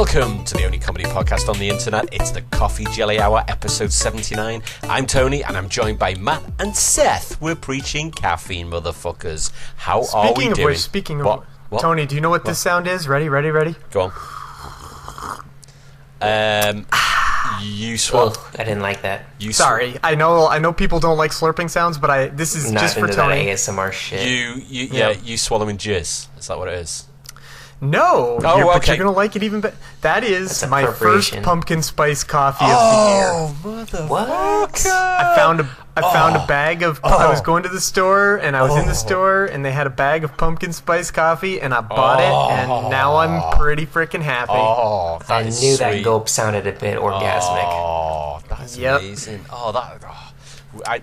Welcome to the only comedy podcast on the internet. It's the Coffee Jelly Hour, episode 79. I'm Tony, and I'm joined by Matt and Seth. We're preaching caffeine, motherfuckers. How are we doing? Speaking of which, Tony, do you know what this sound is? Ready? Go on. You swallow. I didn't like that. Sorry, I know people don't like slurping sounds, but this is not just for into Tony. That ASMR shit. You swallowing jizz. Is that what it is? No, but you're gonna like it even better. That is my first pumpkin spice coffee of the year. Oh, motherfucker! What? I found a bag of. I was going to the store, and I was in the store, and they had a bag of pumpkin spice coffee, and I bought it, and now I'm pretty freaking happy. Oh, I knew that gulp sounded a bit orgasmic. Oh, that's amazing.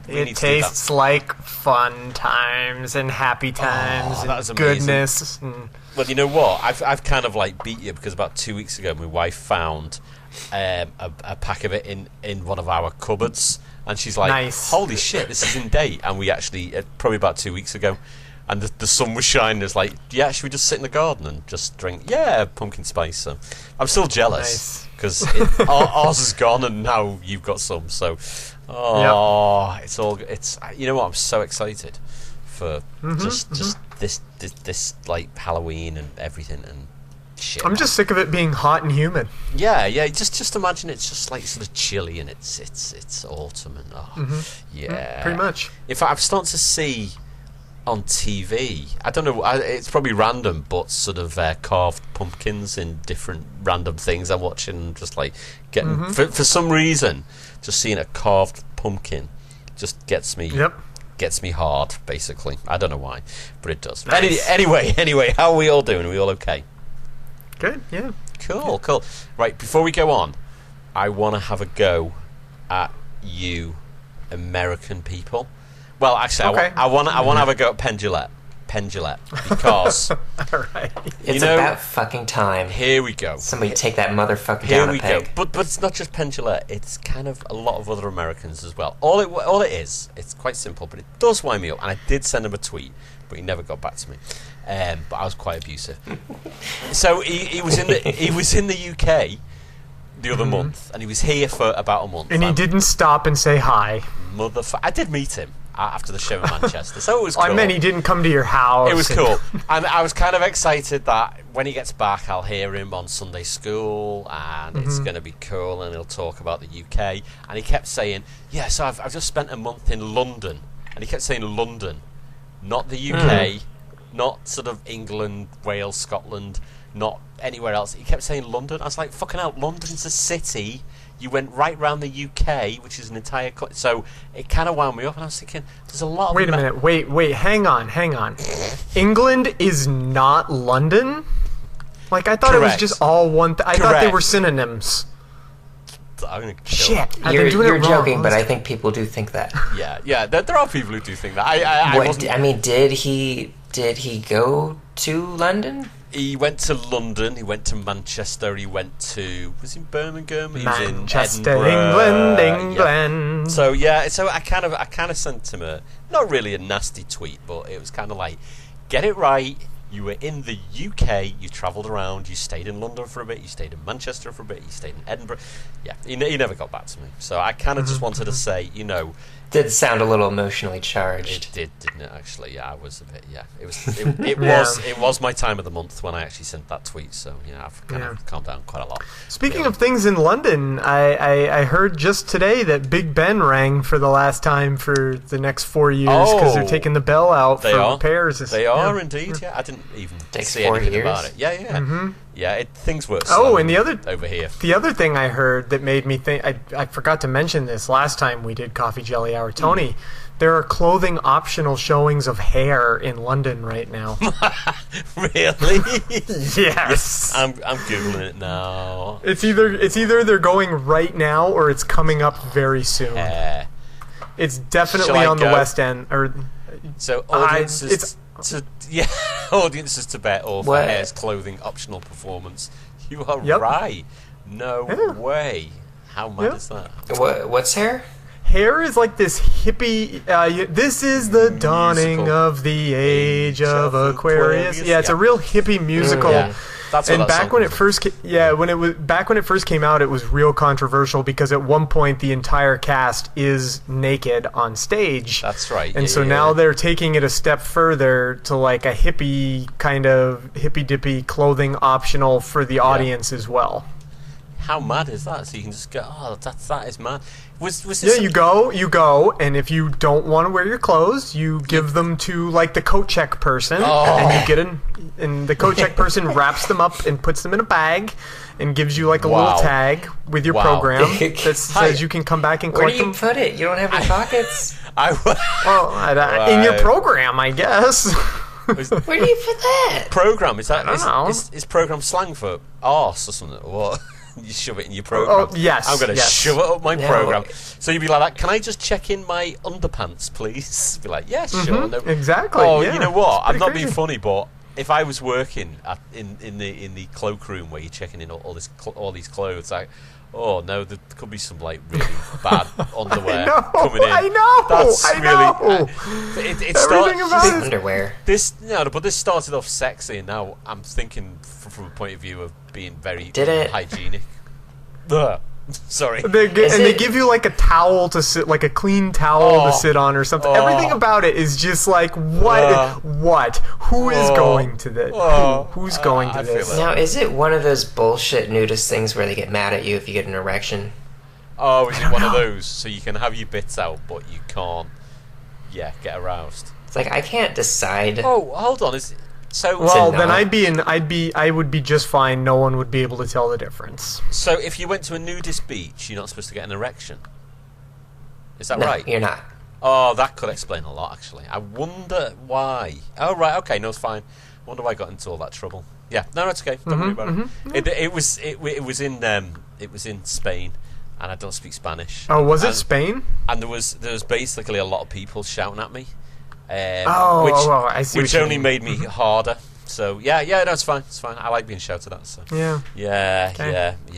It tastes like fun times and happy times and goodness. Well, you know what? I've kind of like beat you because about 2 weeks ago, my wife found a pack of it in one of our cupboards, and she's like, nice. "Holy shit, this is in date!" And we actually probably about 2 weeks ago, and the sun was shining. It's like, yeah, should we just sit in the garden and just drink? Yeah, pumpkin spice. So I'm still jealous because ours is gone, and now you've got some. So. It's you know what, I'm so excited for just this like Halloween and everything and shit. I'm just sick of it being hot and humid. Yeah, just imagine it's just like sort of chilly and it's autumn and pretty much. In fact, I'm starting to see on TV, I don't know, it's probably random, but sort of carved pumpkins in different random things I'm watching, just like getting for some reason. Just seeing a carved pumpkin just gets me hard, basically. I don't know why, but it does. Nice. Anyway, how are we all doing? Are we all okay? Good, yeah. Cool. Right, before we go on, I want to have a go at you American people. Well, actually, okay. I want to have a go at Penn Jillette, because all right. It's about fucking time. Here we go. Somebody take that motherfucker Here down we a peg. go. But it's not just Penn Jillette. It's kind of a lot of other Americans as well. All it is, it's quite simple, but it does wind me up. And I did send him a tweet, but he never got back to me. But I was quite abusive. So he was in the UK the other month, and he was here for about a month. And he didn't stop and say hi. I did meet him after the show in Manchester, so it was cool. I meant he didn't come to your house. It was cool. And I was kind of excited that when he gets back, I'll hear him on Sunday school, and it's going to be cool, and he'll talk about the UK. And he kept saying, yeah, so I've just spent a month in London. And he kept saying London, not the UK, not sort of England, Wales, Scotland, not anywhere else. He kept saying London. I was like, fucking hell, London's a city. You went right round the UK, which is an entire... So it kind of wound me up, and I was thinking, there's a lot of... Wait a minute. Wait. Hang on. England is not London? Like, I thought it was just all one... I thought they were synonyms. I'm gonna Shit. You're joking, but I think people do think that. Yeah. There are people who do think that. I mean, did he go to London? He went to London, he went to Manchester, he went to... Was he in Birmingham? He was Manchester, in Edinburgh. England. Yeah. So I kind of sent him not really a nasty tweet, but it was kind of like, get it right. You were in the UK, you travelled around, you stayed in London for a bit, you stayed in Manchester for a bit, you stayed in Edinburgh. Yeah, he never got back to me. So I kind of just wanted to say, Did sound a little emotionally charged. It did, didn't it? Actually, yeah, I was a bit. Yeah, it was my time of the month when I actually sent that tweet. So I've kind of calmed down quite a lot. Speaking of things in London, I heard just today that Big Ben rang for the last time for the next 4 years because they're taking the bell out for repairs. They are indeed. Yeah, I didn't even see anything about it. Yeah. Mm-hmm. Yeah, things work. And the other over here. The other thing I heard that made me think, I forgot to mention this last time we did Coffee Jelly Hour, Tony. There are clothing optional showings of hair in London right now. Really? Yes. I'm googling it now. It's either they're going right now or it's coming up very soon. It's definitely on the West End. So audiences audiences to bet all for hair's clothing optional performance. You are right. No way. How mad is that? What's hair? Hair is like this hippie... this is the dawning of the age of Aquarius. Yeah, it's a real hippie musical. That's what and that back song when it was. first when it first came out, it was real controversial because at one point the entire cast is naked on stage. That's right. And so now they're taking it a step further to like a hippie kind of hippy dippy clothing optional for the audience as well. How mad is that? So you can just go, oh, that is mad. Was this Yeah, you go, and if you don't want to wear your clothes, you give them to like the coat check person, and you get and the coat check person wraps them up and puts them in a bag, and gives you like a little tag with your program that says you can come back and Where collect do you them. put it? You don't have any pockets. In your program, I guess. Where do you put that? Program, is that I don't know. Is program slang for arse or something? Or what? You shove it in your program. Oh, yes. I'm going to yes. shove it up my No. program. So you'd be like that. Can I just check in my underpants, please? Be like, yeah, sure. No. Exactly. Oh, yeah. you know what? I'm It's not pretty being crazy. funny, but if I was working in the cloakroom where you're checking in all these clothes, like, oh no, there could be some like really bad underwear coming in. I know. That's I know. really. It Everything about starts. it. Underwear. But this started off sexy, and now I'm thinking from a point of view of being very Did it? hygienic. Ugh. Sorry. They give you like a towel to sit, like a clean towel to sit on or something. Everything about it is just like, what? Who is going to this? Who's going to I feel this? it. Now, is it one of those bullshit nudist things where they get mad at you if you get an erection? Oh, is it one of those? So you can have your bits out, but you can't, get aroused. It's like I can't decide. Oh, hold on. Well, no. then I would be just fine. No one would be able to tell the difference. So if you went to a nudist beach, you're not supposed to get an erection. Is that No, right? you're not. Oh, that could explain a lot, actually. I wonder why. Oh, right. Okay, no, it's fine. I wonder why I got into all that trouble. Yeah, no, it's okay. Don't worry about it. It was in Spain, and I don't speak Spanish. Oh, was it Spain? And there was basically a lot of people shouting at me. I see. Which only made me harder. So no, it's fine. It's fine. I like being shouted at. So Yeah. yeah.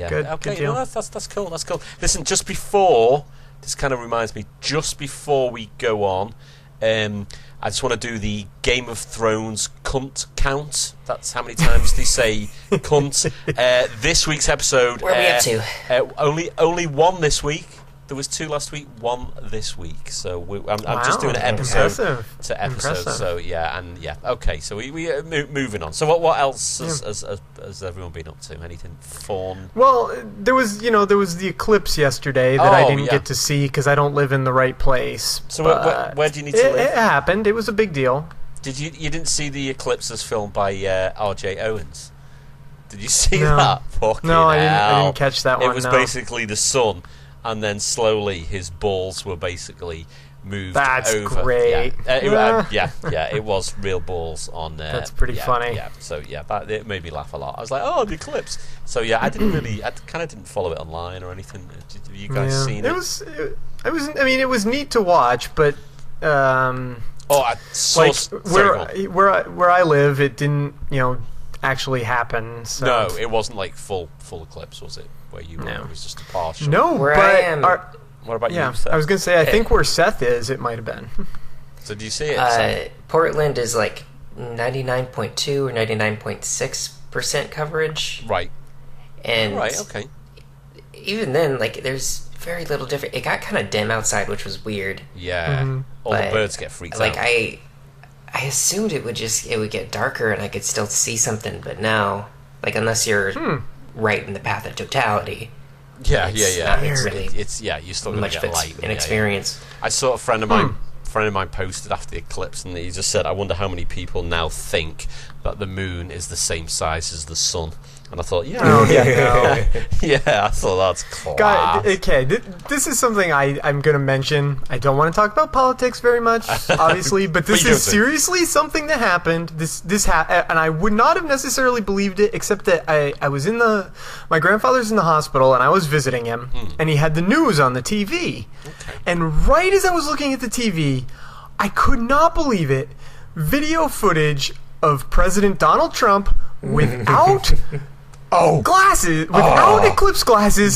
Good Okay, deal. no, that's cool. That's cool. Listen, just before this kind of reminds me. Just before we go on, I just want to do the Game of Thrones cunt count. That's how many times they say cunt. This week's episode. Where are we up to? Only one this week. There was 2 last week, 1 this week. So I'm just doing an episode to episode. Impressive. So okay. So we are moving on. So what else has everyone been up to? Anything fun? Well, there was the eclipse yesterday that I didn't get to see because I don't live in the right place. So where do you need to live? It happened. It was a big deal. Did you didn't see the eclipse as filmed by R.J. Owens? Did you see No. that? Fucking No, I hell. didn't catch that one. It was no. basically the sun, and then slowly his balls were basically moved That's over. great. It was real balls on there. That's pretty funny. Yeah, so it made me laugh a lot. I was like, oh, the eclipse. So I kind of didn't follow it online or anything. Have you guys seen it? It was neat to watch, but I saw. like Sorry, go on. where I live, it didn't actually happen. So. No, it wasn't like full eclipse, was it? Where you were? No. It was just a partial. No, Where but I am- What about yeah, you, Seth? I was gonna say I think where Seth is, it might have been. So do you see it? Seth? Portland is like 99.2 or 99.6% coverage. Right. And Right. Okay. even then, like, there's very little different. It got kind of dim outside, which was weird. Yeah. All the But, birds get freaked Like, out. I assumed it would get darker and I could still see something, but now, like, unless you're right in the path of totality, Yeah. not It's really you're still gonna much get of it's light. an experience. I saw a friend of mine. Friend of mine posted after the eclipse, and he just said, "I wonder how many people now think that the moon is the same size as the sun." And I thought, yeah, I thought that's class. God, okay, this is something I'm going to mention. I don't want to talk about politics very much, obviously, but this But you is do. seriously something that happened. And I would not have necessarily believed it, except that I was my grandfather's in the hospital, and I was visiting him, and he had the news on the TV. Okay. And right as I was looking at the TV, I could not believe it. Video footage of President Donald Trump without glasses, without eclipse glasses,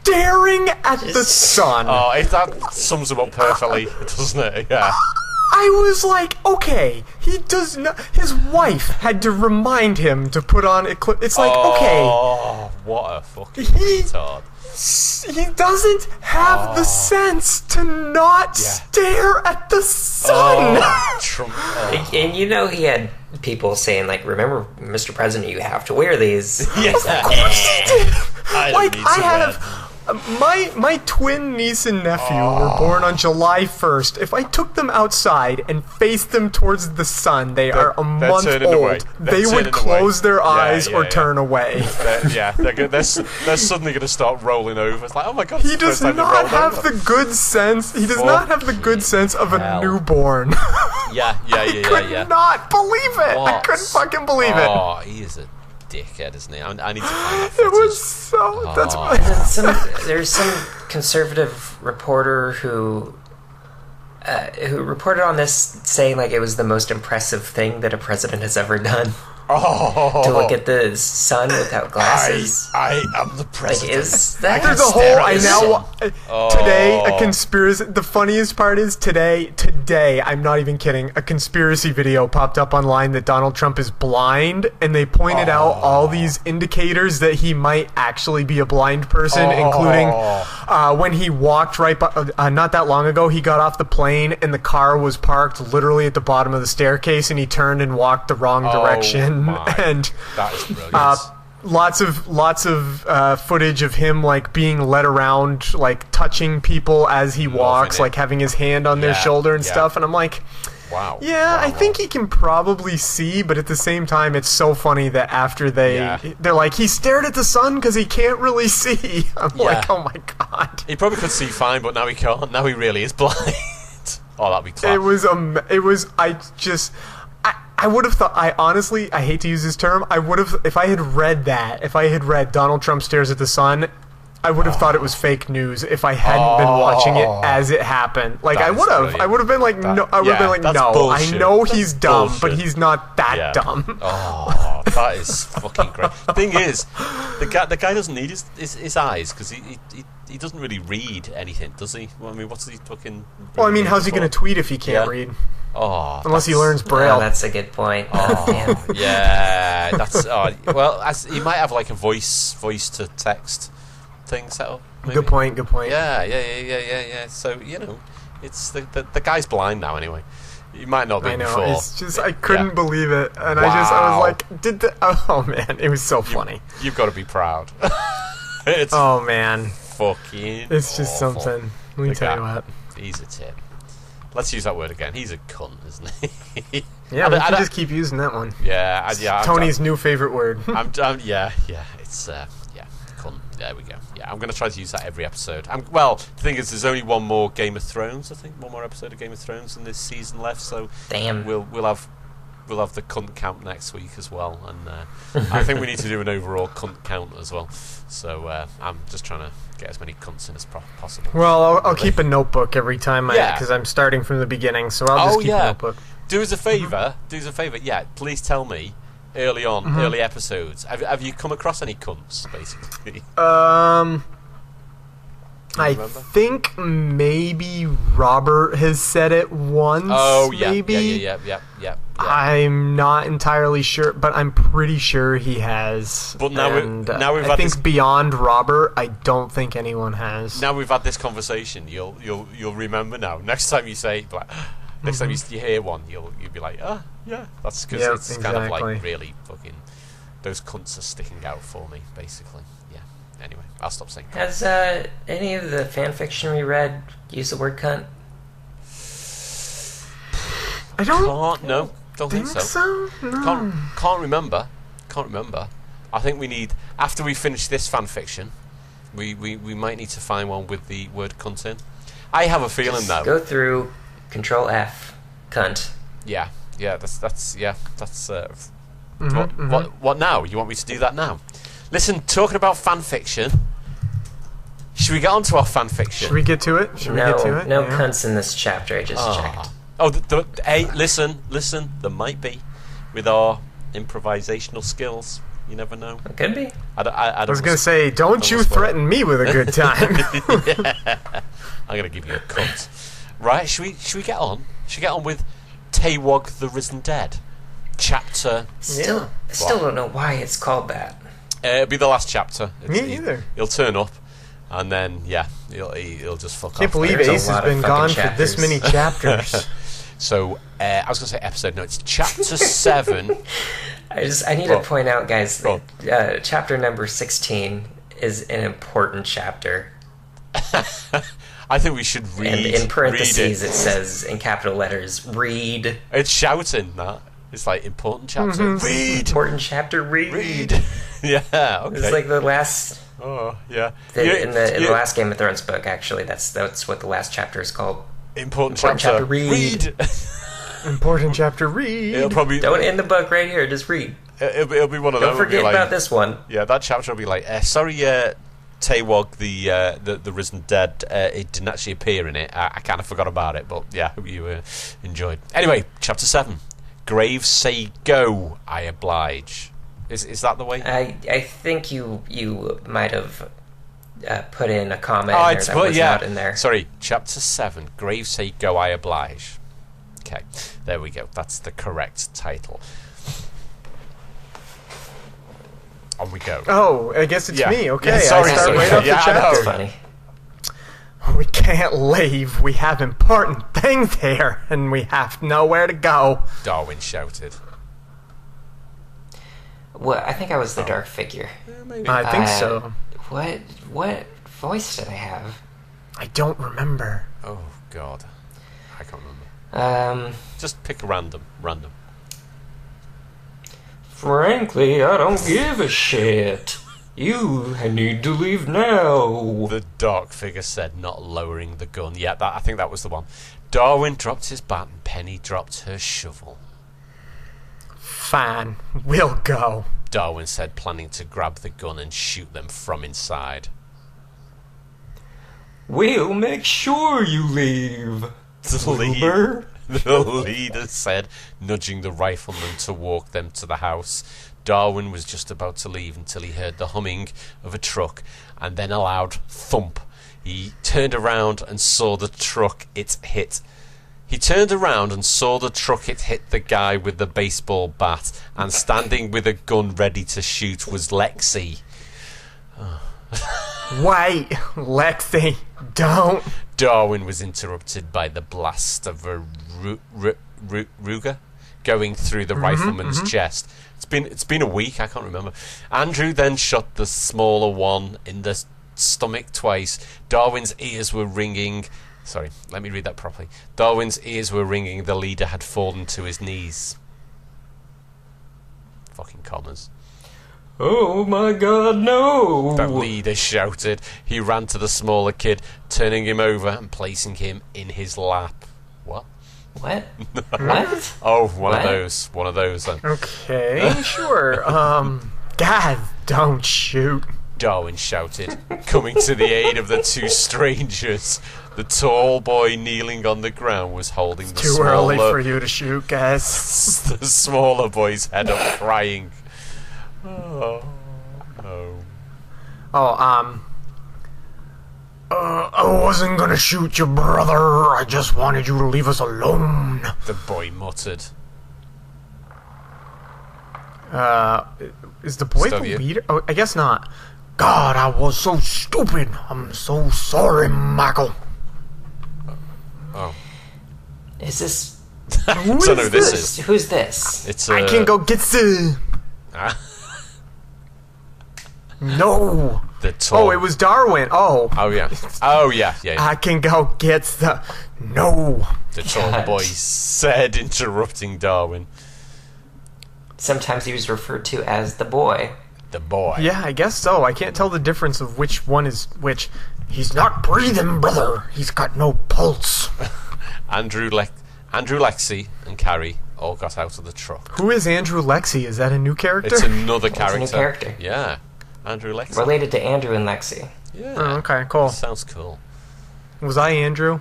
staring at the sun. Oh, that sums him up perfectly, doesn't it? Yeah. I was like, okay, he does not. His wife had to remind him to put on eclipse. It's like, okay. Oh, what a fucking retard. He doesn't have the sense to not stare at the sun. Trump. And you know he had people saying, like, remember, Mr. President, you have to wear these. Yes. Of course he did. I have... My twin niece and nephew were born on July 1st. If I took them outside and faced them towards the sun, they are a month old. They would close their eyes or turn away. They're suddenly going to start rolling over. It's like, oh my god! He does not have the good sense. He does not have the good sense of a newborn. I could not believe it. I couldn't fucking believe it. Oh, he is a dickhead, isn't he? I need to find that footage. It was so... There's some conservative reporter who reported on this saying like it was the most impressive thing that a president has ever done. To look at the sun without glasses. I am the president. Like, is that... There's a whole... Today, a conspiracy... The funniest part is today, I'm not even kidding, a conspiracy video popped up online that Donald Trump is blind, and they pointed out all these indicators that he might actually be a blind person, including when he walked not that long ago, he got off the plane, and the car was parked literally at the bottom of the staircase, and he turned and walked the wrong direction. And that is brilliant. Lots of footage of him like being led around, like touching people as he walks, like having his hand on their shoulder and stuff. And I'm like, wow. Yeah, I think he can probably see, but at the same time, it's so funny that after they're like, he stared at the sun because he can't really see. I'm like, oh my god. He probably could see fine, but now he can't. Now he really is blind. Oh, that'd be class. I would have thought, I hate to use this term, I would have, if I had read Donald Trump stares at the sun, I would have thought it was fake news if I hadn't been watching it as it happened. Like, I would have been like, no, I know he's dumb, but he's not that dumb. Oh, that is fucking great. The thing is, the guy doesn't need his eyes, because he doesn't really read anything, does he? Well, I mean, what's he fucking... Well, I mean, how's he going to tweet if he can't read? Oh, unless he learns Braille. Oh, that's a good point. Yeah, that's... well, he might have like a voice to text thing set up. Maybe. Good point. Yeah. So, you know, it's the guy's blind now anyway. He might not be before. It's just, I couldn't believe it. And I was like, oh man, it was so funny. You've got to be proud. Oh man. Fucking It's just awful. Something. Let me tell you what. He's a tip. Let's use that word again. He's a cunt, isn't he? Yeah, we can just keep using that one. Yeah. Tony's new favorite word. It's cunt. There we go. Yeah, I'm going to try to use that every episode. Well, the thing is, there's only one more Game of Thrones. I think one more episode of Game of Thrones in this season left. So we'll have the cunt count next week as well, and I think we need to do an overall cunt count as well. So I'm just trying to get as many cunts in as possible. Well, I'll keep a notebook every time because I'm starting from the beginning, so I'll just keep a notebook. Do us a favour. Yeah, please tell me early on, early episodes. Have you come across any cunts, basically? I think maybe Robert has said it once. Oh, yeah. Maybe. Yeah. I'm not entirely sure, but I'm pretty sure he has. But I think beyond Robert, I don't think anyone has. Now we've had this conversation, you'll remember now. Next time you say, next time you hear one, you'll be like, yeah, that's because it's kind of like really fucking. Those cunts are sticking out for me, basically. Yeah. Anyway, I'll stop saying cunt. Has any of the fan fiction we read used the word cunt? I don't think so. No. Can't remember. I think we need, after we finish this fan fiction, we might need to find one with the word cunt in. I have a feeling though. Go through Control F, cunt. Yeah. That's. What now? You want me to do that now? Listen, talking about fan fiction, should we get on to our fan fiction? Should we get to it? No cunts in this chapter. I just checked. Oh, hey, listen. There might be with our improvisational skills. You never know. It could be. I was going to say, don't you threaten me with a good time. I'm going to give you a cut. Right? Should we get on? Should we get on with Tawog the Risen Dead? Chapter... Still don't know why it's called that. It'll be the last chapter. Me either. He'll turn up, and then, he'll just fuck off. Can't believe Ace has been gone for this many chapters. So, I was going to say episode, no, it's chapter 7. I need to point out, guys, chapter number 16 is an important chapter. I think we should read. And in parentheses, it says in capital letters, read. It's shouting that. It's like important chapter. Mm-hmm. Read. Important chapter. Read. Yeah. Okay. It's like the last. Oh yeah. In the last Game of Thrones book, actually, that's what the last chapter is called. Important chapter. Read. Important chapter. Read. It'll probably don't end the book right here. Just read. It'll be one of those. Don't forget about this one. Yeah, that chapter will be like, sorry, Tawog the Risen Dead. It didn't actually appear in it. I kind of forgot about it, but yeah, hope you enjoyed. Anyway, chapter 7. Graves say go, I oblige. Is that the way? I think you might have put in a comment in there that was not in there. Sorry, chapter 7. Graves say go, I oblige. Okay, there we go. That's the correct title. On we go. Oh, I guess it's me. Okay, yeah, sorry, I start right off the chapter. That's funny. We can't leave. We have important things here, and we have nowhere to go. Darwin shouted. Well, I think I was the dark figure. Yeah, maybe. I think so. What voice did I have? I don't remember. Oh God, I can't remember. Just pick a random. Frankly, I don't give a shit. You need to leave now. The dark figure said, not lowering the gun. Yeah, I think that was the one. Darwin dropped his bat and Penny dropped her shovel. Fine, we'll go, Darwin said, planning to grab the gun and shoot them from inside. We'll make sure you leave. The leader said, nudging the rifleman to walk them to the house. Darwin was just about to leave until he heard the humming of a truck and then a loud thump. He turned around and saw the truck it hit. He turned around and saw the truck it hit the guy with the baseball bat, and standing with a gun ready to shoot was Lexi. Wait, Lexi, don't. Darwin was interrupted by the blast of a Ruger going through the rifleman's chest. It's been a week, I can't remember. Andrew then shot the smaller one in the stomach twice. Darwin's ears were ringing. Sorry, let me read that properly. Darwin's ears were ringing. The leader had fallen to his knees. Fucking commas. Oh my God, no! The leader shouted. He ran to the smaller kid, turning him over and placing him in his lap. What? What? What? Oh, one of those then. Okay, sure. God, don't shoot. Darwin shouted, coming to the aid of the two strangers. The tall boy kneeling on the ground was holding the Too early for you to shoot, guys. The smaller boy's head up, crying. Oh, no. I wasn't gonna shoot you, brother. I just wanted you to leave us alone. The boy muttered. Is the boy the leader? Oh, I guess not. God, I was so stupid. I'm so sorry, Michael. Oh. Is this... Who is this? Who's this? It's I can go get the... No. The tall... Oh, it was Darwin. Oh. Oh, yeah. Oh, yeah. I can go get the... No. The tall boy said, interrupting Darwin. Sometimes he was referred to as the boy. The boy. Yeah, I guess so. I can't tell the difference of which one is which. He's not breathing, brother. He's got no pulse. Andrew, Lexi, and Carrie all got out of the truck. Who is Andrew Lexi? Is that a new character? It's another character. It's a new character. Yeah. Andrew Lexi. Related to Andrew and Lexi. Yeah. Oh, okay, cool. Sounds cool. Was I Andrew?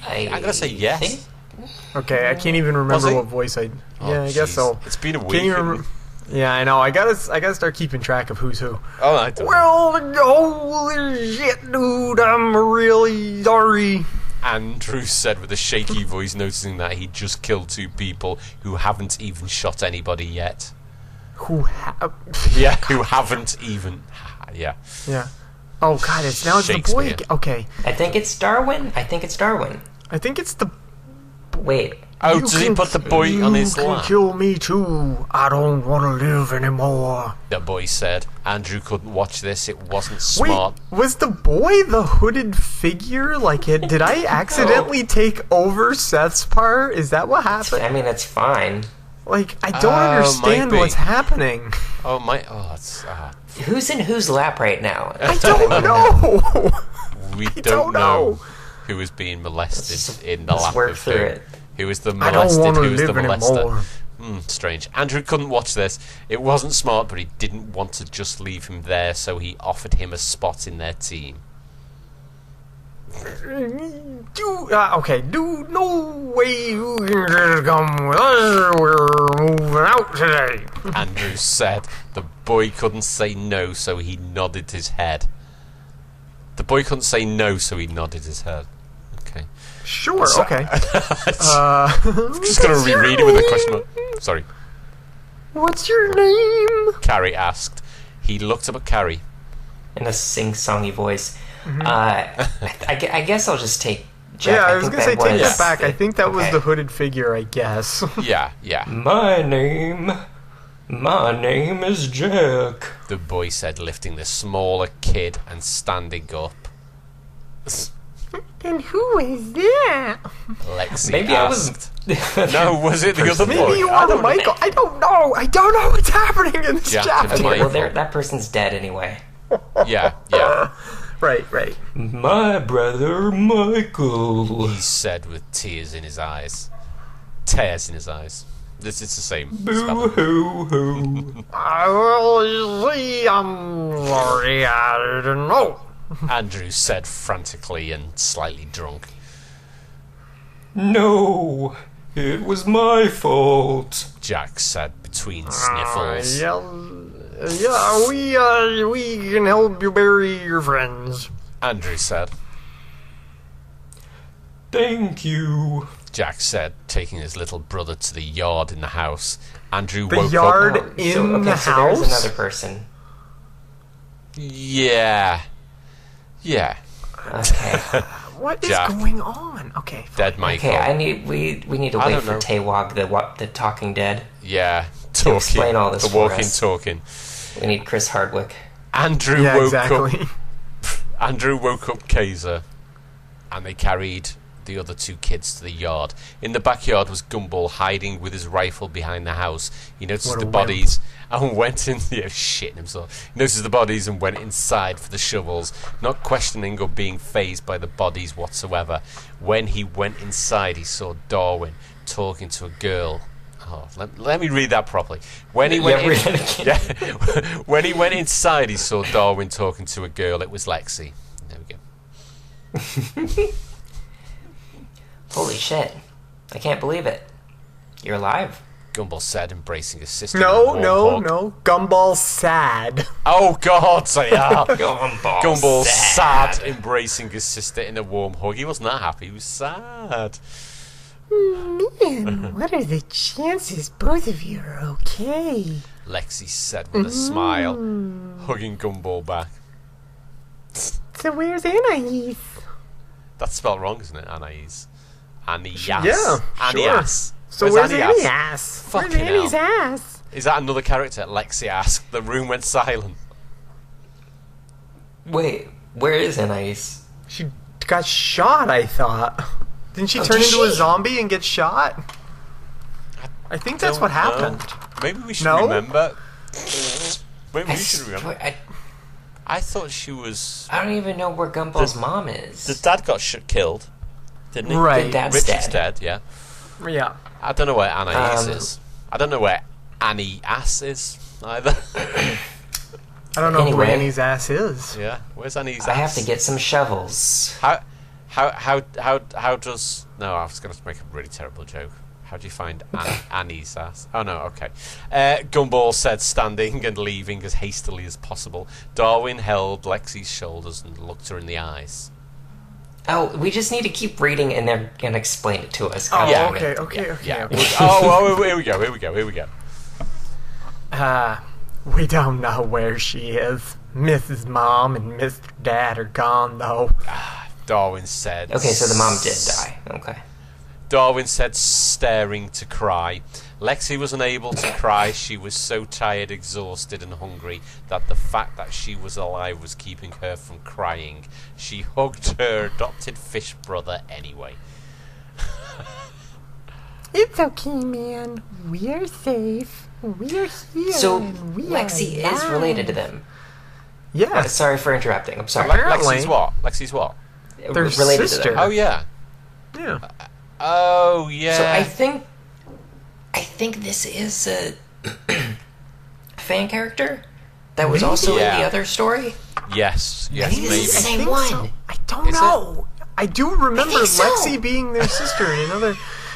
I'm going to say yes. Okay, I can't even remember what voice I... Yeah, I guess so. It's been a week. Yeah, I know. I gotta start keeping track of who's who. Oh, I don't know. Well, holy shit, dude! I'm really darn story. Andrew said with a shaky voice, noticing that he just killed 2 people who haven't even shot anybody yet. Who haven't even... Yeah. Yeah. Oh, God, it's the boy... Okay. I think it's Darwin. I think it's the... Wait. Oh, does he put the boy on his lap? You can kill me too. I don't want to live anymore. The boy said. Andrew couldn't watch this. It wasn't smart. Wait, was the boy the hooded figure? Did I accidentally take over Seth's part? Is that what happened? I mean, it's fine. I don't understand what's happening. Oh, my... Oh, it's... Who's in whose lap right now? I don't know. We don't know who is being molested in the lap of who. Who is the molested? Who is the molester? Strange. Andrew couldn't watch this. It wasn't smart, but he didn't want to just leave him there, so he offered him a spot in their team. No way you can just come with us. We're moving out today. Andrew said. The boy couldn't say no, so he nodded his head. The boy couldn't say no, so he nodded his head. Okay. Sure, okay. I'm just going to reread it with a question mark. Sorry. What's your name? Carrie asked. He looked up at Carrie. In a sing-songy voice. Mm-hmm. I guess I'll just take Jack. Yeah, I was going to say take it back. I think that was the hooded figure, I guess. Yeah. My name is Jack. The boy said, lifting the smaller kid and standing up. And who is that? Lexi Maybe asked. I was... No, was it the other boy? Maybe you are Michael. I don't know. I don't know what's happening in this chapter. Okay, well, that person's dead anyway. Yeah. Right. My brother Michael. He said with tears in his eyes. Tears in his eyes. It's the same. Boo hoo hoo. I will see. I'm sorry. I didn't know. Andrew said frantically and slightly drunk. No, it was my fault. Jack said between sniffles. Yeah, we can help you bury your friends. Andrew said. Thank you. Jack said, taking his little brother to the yard in the house. Andrew the woke yard up. in the so house? There's another person. Yeah. Okay. What is Jack. going on? Okay. Fine. Dead Michael. Okay, we need to wait for Tawog the Talking Dead. Yeah, talking. Explain all this the for walking, us. talking. We need Chris Hardwick. Andrew woke up Kaiser, and they carried the other 2 kids to the yard. In the backyard was Gumball hiding with his rifle behind the house. He noticed the bodies and went in. Yeah, shitting himself. He noticed the bodies and went inside for the shovels, not questioning or being fazed by the bodies whatsoever. When he went inside, he saw Darwin talking to a girl. Oh, let me read that properly. When he went when he went inside, he saw Darwin talking to a girl. It was Lexi. There we go. Holy shit. I can't believe it. You're alive. Gumball said, embracing his sister. No. Gumball's sad. Oh, God, so yeah. Gumball sad, embracing his sister in a warm hug. He wasn't that happy, he was sad. Man, what are the chances both of you are okay? Lexi said with a smile, hugging Gumball back. So where's Anais? That's spelled wrong, isn't it? Anais. Anais. Yeah, Anais. So where's Annie's ass? Fucking where's Annie's hell. ass? Is that another character? Lexi asked. The room went silent. Wait, where is Anais? She got shot, I thought. Didn't she turn into a zombie and get shot? I think that's what happened. Maybe we should remember. Maybe we should remember. I thought she was... I don't even know where Gumball's mom is. The dad got killed, didn't he? Right. The dad's Richard's dead. dead, yeah. Yeah. I don't know where Anais is. I don't know where Annie Ass is either. I don't know who Annie's ass is. Yeah, where's Annie's ass? I have to get some shovels. How does... No, I was going to make a really terrible joke. How do you find Annie's ass? Oh, no, okay. Gumball said, standing and leaving as hastily as possible. Darwin held Lexi's shoulders and looked her in the eyes. Oh, we just need to keep reading and then explain it to us. Oh, Yeah. okay. Here we go. We don't know where she is. Mrs. Mom and Mr. Dad are gone, though. Darwin said. Okay, so the mom did die. Okay. Darwin said, staring to cry. Lexi was unable to cry. She was so tired, exhausted, and hungry that the fact that she was alive was keeping her from crying. She hugged her adopted fish brother anyway. It's okay, man. We are safe. We are here. So and we Lexi are is alive. related to them. Yes. Sorry for interrupting. I'm sorry. Apparently. Lexi's what? Their Related sister. to them. Oh, yeah. Yeah. Oh, yeah. So I think this is a fan character that was also in Yeah. the other story. Yes, Maybe this is the maybe. same think one. so. I don't Is it? know. I do remember think so. Lexi being their sister in another.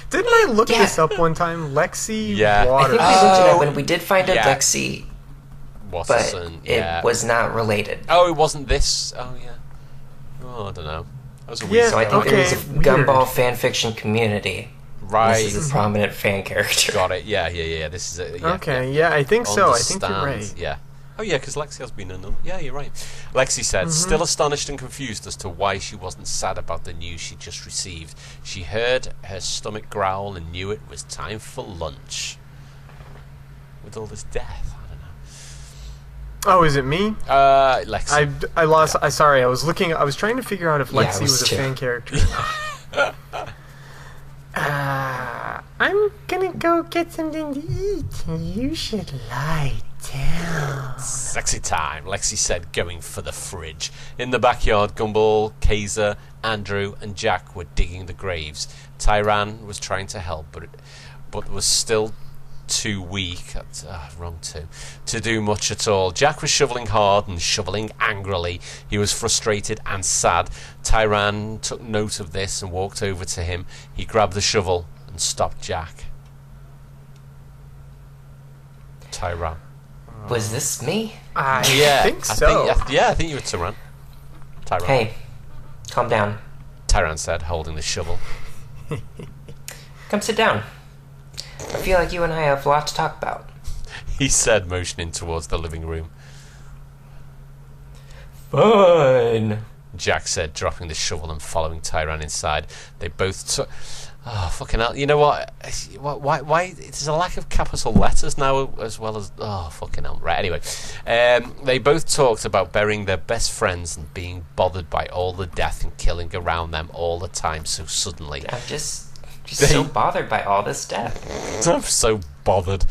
Didn't I look Yeah. this up one time? Lexi Yeah. I Water. think we looked it up and we did find out Yeah. Lexi, but Watterson, yeah. it was not related. Oh, it wasn't this. Oh, yeah. Oh, I don't know. That was a Yeah, weird So I think okay, there is a weird. Gumball fanfiction community. Right. This is a prominent fan character. Got it. Yeah. This is a. Yeah, Okay, yeah, I think so. I think you're Understand. right. Yeah. Oh, yeah, because Lexi has been in them. Yeah, you're right. Lexi said, still astonished and confused as to why she wasn't sad about the news she just received. She heard her stomach growl and knew it was time for lunch. With all this death, I don't know. Oh, is it me? Lexi. I lost. Sorry, I was looking. I was trying to figure out if Yeah, I Lexi was was a too. fan character. I'm gonna go get something to eat. You should lie down. Sexy time, Lexi said, going for the fridge. In the backyard, Gumball, Kaiser, Andrew, and Jack were digging the graves. Tyran was trying to help, but was still too weak to do much at all. Jack was shoveling hard and shoveling angrily. He was frustrated and sad. Tyran took note of this and walked over to him. He grabbed the shovel and stopped Jack. Tyran. Was this me? I Yeah, think so. I think you were Tyran. Tyran. Hey, calm down. Tyran said, holding the shovel. Come sit down. I feel like you and I have a lot to talk about. He said, motioning towards the living room. Fun. Jack said, dropping the shovel and following Tyran inside. They both took... Oh, fucking hell. You know what? Why? There's a lack of capital letters now as well as... Oh, fucking hell. Right, anyway. They both talked about burying their best friends and being bothered by all the death and killing around them all the time so suddenly. I'm just so bothered by all this death. I'm so bothered.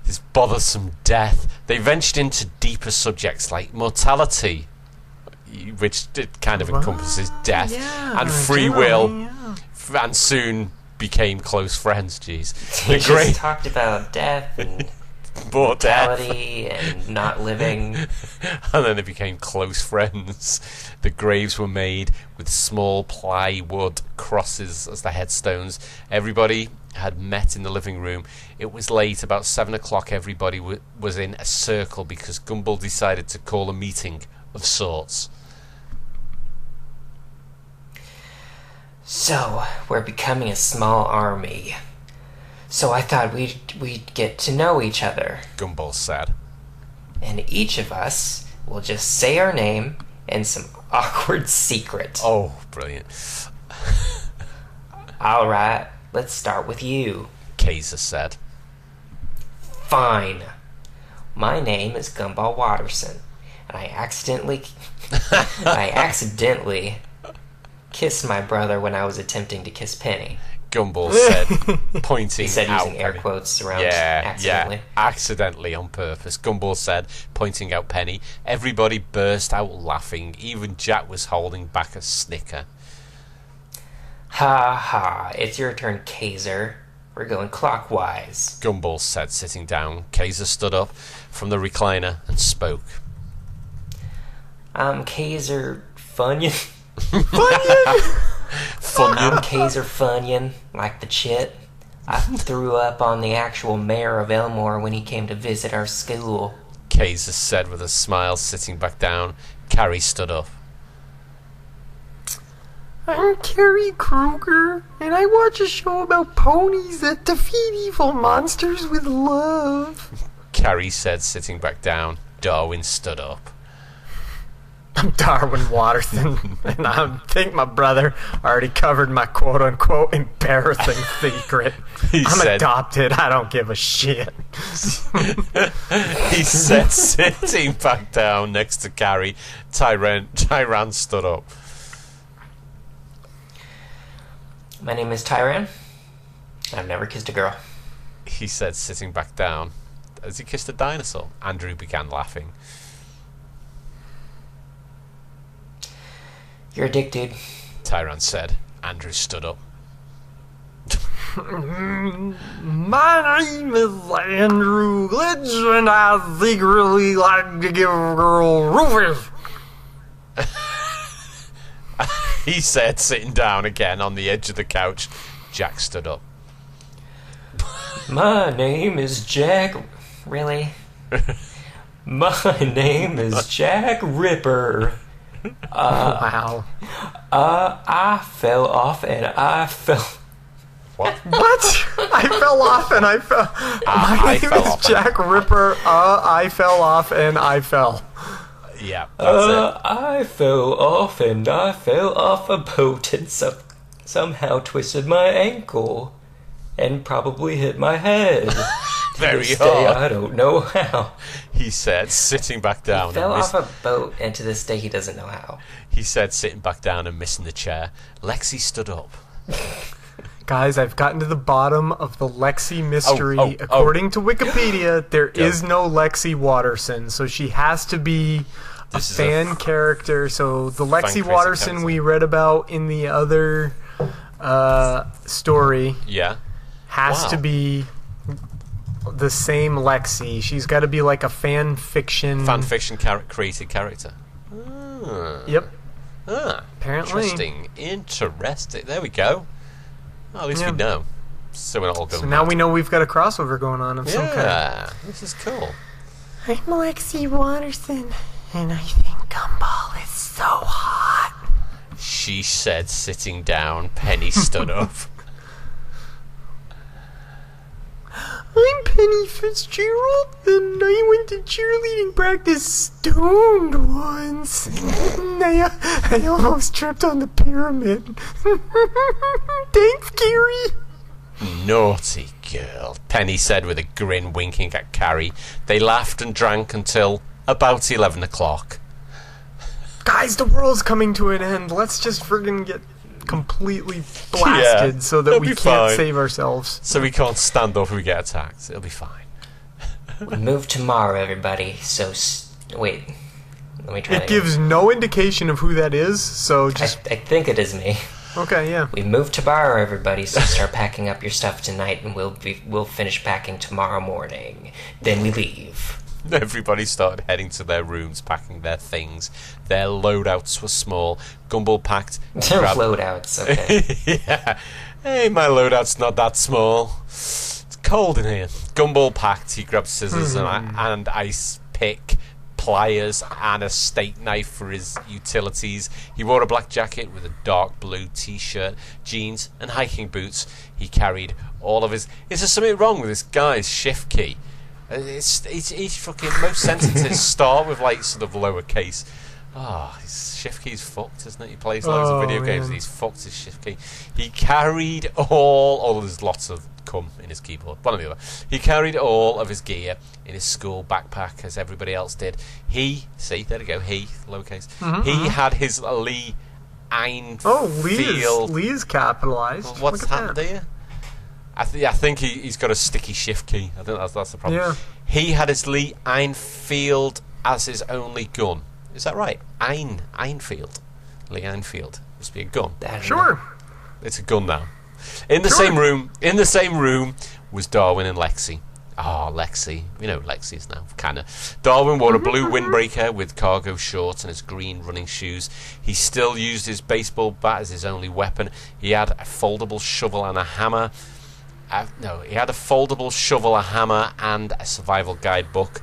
This bothersome death. They ventured into deeper subjects like mortality, which kind of encompasses death, Yeah, and free generally, will, yeah. and soon became close friends. Jeez, We the just great talked about death and more death, mortality and not living. and then they became close friends. The graves were made with small plywood crosses as the headstones. Everybody had met in the living room. It was late, about 7 o'clock. Everybody was in a circle because Gumball decided to call a meeting of sorts. So, we're becoming a small army. So I thought we'd get to know each other. Gumball said. And each of us will just say our name and some awkward secret. Oh, brilliant. Alright, let's start with you. Kaiser said. Fine. My name is Gumball Watterson, and I accidentally kissed my brother when I was attempting to kiss Penny. Gumball said, pointing He said out using air Penny. quotes around Yeah, accidentally. accidentally on purpose. Gumball said, pointing out Penny. Everybody burst out laughing. Even Jack was holding back a snicker. Ha ha, it's your turn, Kaiser. We're going clockwise. Gumball said, sitting down. Kaiser stood up from the recliner and spoke. I'm Kaiser Funyun. Funyun. I'm Kaiser Funyun, like the chit. I threw up on the actual mayor of Elmore when he came to visit our school. Kaiser said with a smile, sitting back down. Carrie stood up. I'm Carrie Kruger, and I watch a show about ponies that defeat evil monsters with love. Carrie said, sitting back down. Darwin stood up. I'm Darwin Watterson, and I think my brother already covered my quote-unquote embarrassing secret. I'm adopted. I don't give a shit. He said, sitting back down next to Carrie. Tyran stood up. My name is Tyran. I've never kissed a girl. He said, sitting back down. As he kissed a dinosaur, Andrew began laughing. You're a dick, dude. Tyran said. Andrew stood up. My name is Andrew Glitch, and I secretly like to give a girl roofies. He said, sitting down again on the edge of the couch. Jack stood up. My name is Jack... Really? My name is Jack Ripper. Wow. I fell off and I fell... What? What? I fell off and I fell... My name is Jack Ripper. I fell off and I fell. Yeah, that's it. I fell off and I fell off a boat and somehow twisted my ankle and probably hit my head. Very to this hard. day, I don't know how. He said, sitting back down. He fell off a boat, and to this day, he doesn't know how. He said, sitting back down and missing the chair. Lexi stood up. Guys, I've gotten to the bottom of the Lexi mystery. According to Wikipedia, there is no Lexi Watterson, so she has to be a fan character. So the Lexi Watterson we read about in the other story has to be the same Lexi. She's got to be like a fan fiction created character. Yep. Apparently. Interesting. There we go. Well, at least we know. So we're not all going. So now we know we've got a crossover going on of some kind. Yeah, this is cool. I'm Lexi Watterson, and I think Gumball is so hot. She said, sitting down. Penny stood up. I'm Penny Fitzgerald, and I went to cheerleading practice stoned once. I almost tripped on the pyramid. Thanks, Carrie. Naughty girl, Penny said with a grin, winking at Carrie. They laughed and drank until about 11 o'clock. Guys, the world's coming to an end. Let's just friggin' get completely blasted so that we can't save ourselves. So we can't stand up if we get attacked. It'll be fine. We move tomorrow, everybody. So, wait. Let me try It gives no indication of who that is, so just... I think it is me. Okay, yeah. We move tomorrow, everybody, so start packing up your stuff tonight, and we'll finish packing tomorrow morning. Then we leave. Everybody started heading to their rooms, packing their things. Their loadouts were small. Gumball packed. Their loadouts, okay. Yeah. Hey, my loadout's not that small. It's cold in here. Gumball packed. He grabbed scissors and ice pick, pliers, and a steak knife for his utilities. He wore a black jacket with a dark blue t-shirt, jeans, and hiking boots. He carried all of his... Is there something wrong with this guy's shift key? It's fucking... Most sentences start with, like, sort of lowercase. His shift key's fucked, isn't it? He plays loads of video games and he's fucked his shift key. He carried all... there's lots of cum in his keyboard. One or the other. He carried all of his gear in his school backpack, as everybody else did. He... See, there we go. He, lowercase. He had his Lee Einfield... Lee's capitalized. Well, what's happened there? I think he's got a sticky shift key. I think that's the problem. Yeah. He had his Lee Einfield as his only gun. Is that right? Einfield. Lee Einfield. Must be a gun. Sure. It's a gun now. In the same room was Darwin and Lexi. Lexi. We know Lexi's now, kind of. Darwin wore a blue windbreaker with cargo shorts and his green running shoes. He still used his baseball bat as his only weapon. He had a foldable shovel and a hammer. He had a foldable shovel, a hammer, and a survival guidebook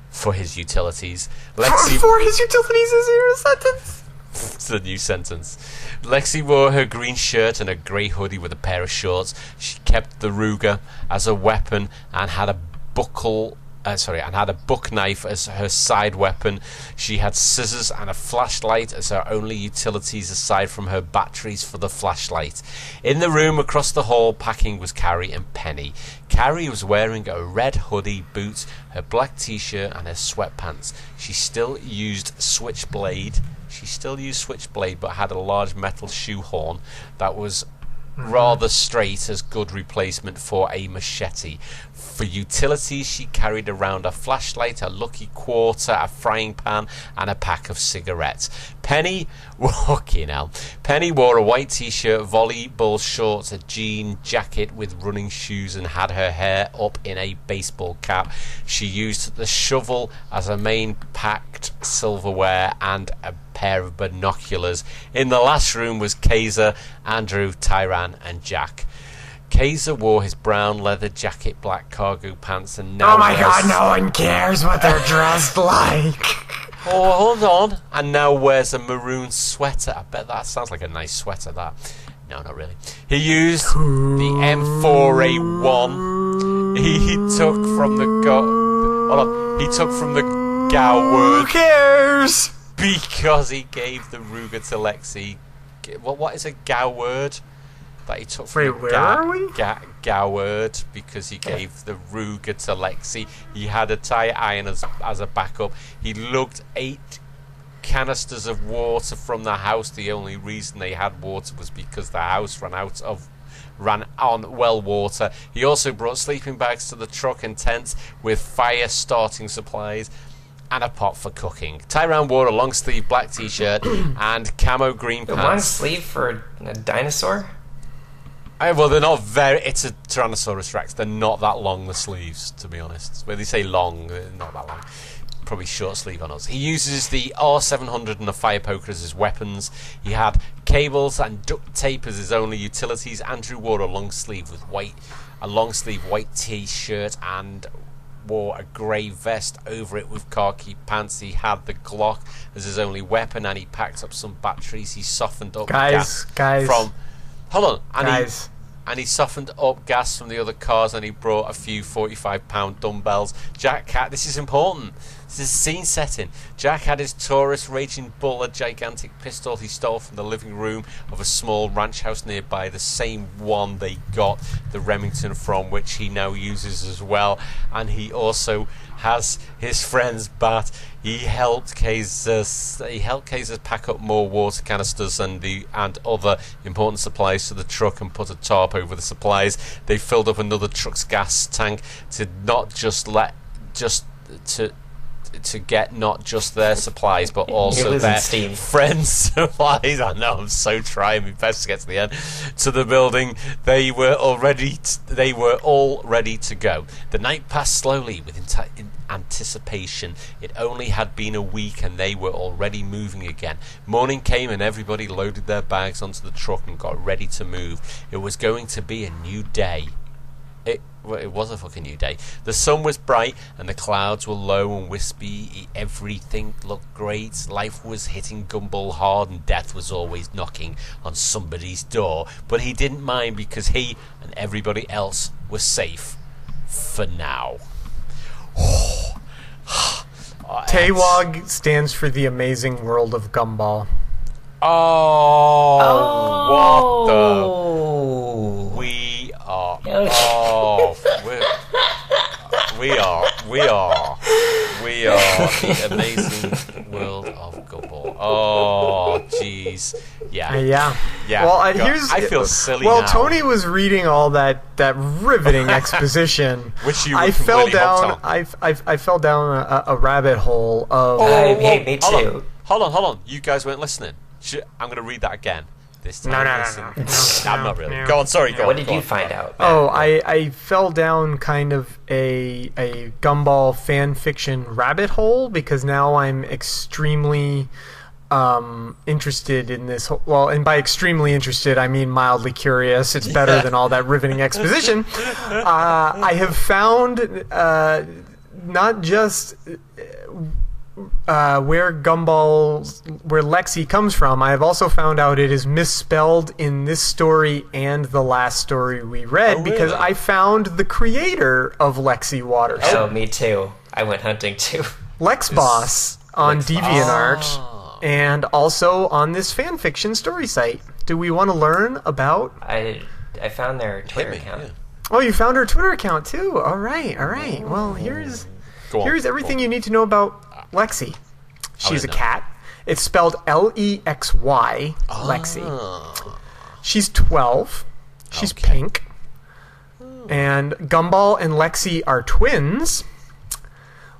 for his utilities. For his utilities is here a sentence? It's the new sentence. Lexi wore her green shirt and a grey hoodie with a pair of shorts. She kept the Ruger as a weapon and had a buck knife as her side weapon. She had scissors and a flashlight as her only utilities aside from her batteries for the flashlight. In the room across the hall, packing was Carrie and Penny. Carrie was wearing a red hoodie, boots, her black t-shirt and her sweatpants. She still used Switchblade, but had a large metal shoehorn that was rather straight as good replacement for a machete. For utilities, she carried around a flashlight, a lucky quarter, a frying pan, and a pack of cigarettes. Penny wore a white t-shirt, volleyball shorts, a jean jacket with running shoes, and had her hair up in a baseball cap. She used the shovel as a main packed silverware and a pair of binoculars. In the last room was Kaiser, Andrew, Tyran, and Jack. Kaiser wore his brown leather jacket, black cargo pants, and now... Oh my god, no one cares what they're dressed like. Oh, hold on. And now wears a maroon sweater. I bet that sounds like a nice sweater, that. No, not really. He used the M4A1. He took from the Goward. Who cares? Because he gave the Ruger to Lexi. What is a Goward? That he took from Goward because he gave the Ruger to Lexi. He had a tire iron as a backup. He lugged 8 canisters of water from the house. The only reason they had water was because the house ran on well water. He also brought sleeping bags to the truck and tents with fire starting supplies and a pot for cooking. Tyrone wore a long sleeve black t-shirt and camo green pants. A long sleeve for a dinosaur? Well, they're not very... It's a Tyrannosaurus Rex. They're not that long, the sleeves, to be honest. When they say long, they're not that long. Probably short sleeve on us. He uses the R700 and the fire poker as his weapons. He had cables and duct tape as his only utilities. Andrew wore a long sleeve white t-shirt and wore a grey vest over it with khaki pants. He had the Glock as his only weapon, and he packed up some batteries. He softened up guys. Hold on. And he softened up gas from the other cars, and he brought a few 45-pound dumbbells. This is important. This is scene setting. Jack had his Taurus Raging Bull, a gigantic pistol he stole from the living room of a small ranch house nearby, the same one they got the Remington from, which he now uses as well. And he also has his friend's bat. He helped Kaiser pack up more water canisters and other important supplies to the truck and put a tarp over the supplies. They filled up another truck's gas tank to get not just their supplies but also their friends' supplies. I know, I'm so trying my best to get to the end. To the building, they were all ready to go. The night passed slowly with anticipation. It only had been a week and they were already moving again. Morning came and everybody loaded their bags onto the truck and got ready to move. It was going to be a new day. It was a fucking new day. The sun was bright and the clouds were low and wispy. Everything looked great. Life was hitting Gumball hard and death was always knocking on somebody's door. But he didn't mind because he and everybody else were safe for now. Tawog stands for the amazing world of Gumball. What the... We are the amazing world of Gumball. Oh, jeez. Yeah. Well, I feel silly now. Well, Tony was reading all that riveting exposition. Which you I fell down. I fell down a rabbit hole of. Hey, me too. Hold on. You guys weren't listening. I'm going to read that again. This time. No. I'm not really. Go on. Sorry. Go on. What did you find out? I fell down kind of a Gumball fan fiction rabbit hole because now I'm extremely interested in this. Well, and by extremely interested, I mean mildly curious. It's better than all that riveting exposition. I have found not just where Lexi comes from, I have also found out it is misspelled in this story and the last story we read because I found the creator of Lexi Watterson. Oh, me too. I went hunting too. Lexboss on DeviantArt and also on this fanfiction story site. Do we want to learn about... I found their Twitter account. Yeah. Oh, you found her Twitter account too. All right. Well, here's everything you need to know about Lexi. She's a cat. It's spelled Lexy, Lexi. She's 12. She's pink. And Gumball and Lexi are twins.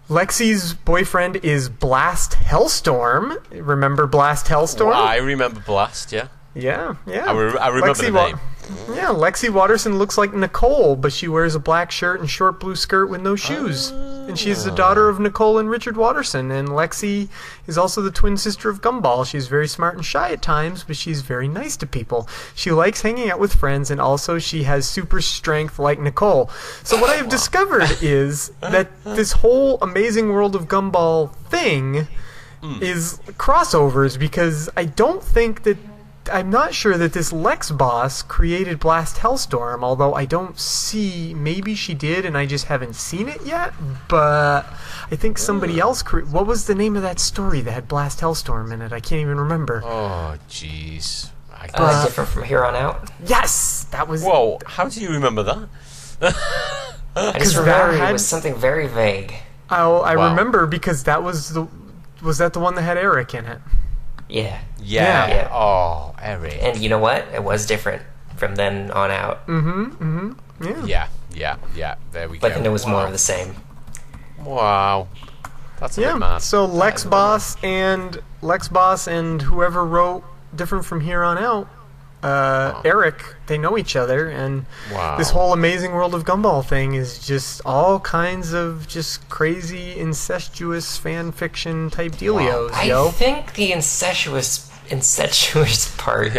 Lexi's boyfriend is Blast Hellstorm. Remember Blast Hellstorm? Well, I remember Blast, yeah. Yeah. I remember the name. Yeah, Lexi Watterson looks like Nicole, but she wears a black shirt and short blue skirt with no shoes. And she's the daughter of Nicole and Richard Watterson. And Lexi is also the twin sister of Gumball. She's very smart and shy at times, but she's very nice to people. She likes hanging out with friends, and also she has super strength like Nicole. So what I have discovered is that this whole Amazing World of Gumball thing is crossovers, because I'm not sure that this Lex boss created Blast Hellstorm, although I don't see... Maybe she did, and I just haven't seen it yet, but I think somebody else... What was the name of that story that had Blast Hellstorm in it? I can't even remember. Oh, jeez. Different from here on out? Yes! That was... Whoa, how do you remember that? I just remember it was something very vague. I remember because that was the... Was that the one that had Eric in it? Yeah. Oh, Eric. And you know what? It was different from then on out. Yeah. There we go. But then it was more of the same. Wow. That's a bit mad. So Lexboss and whoever wrote Different from Here on Out, Eric, they know each other, and this whole Amazing World of Gumball thing is just all kinds of just crazy incestuous fan fiction type dealios. I think the incestuous part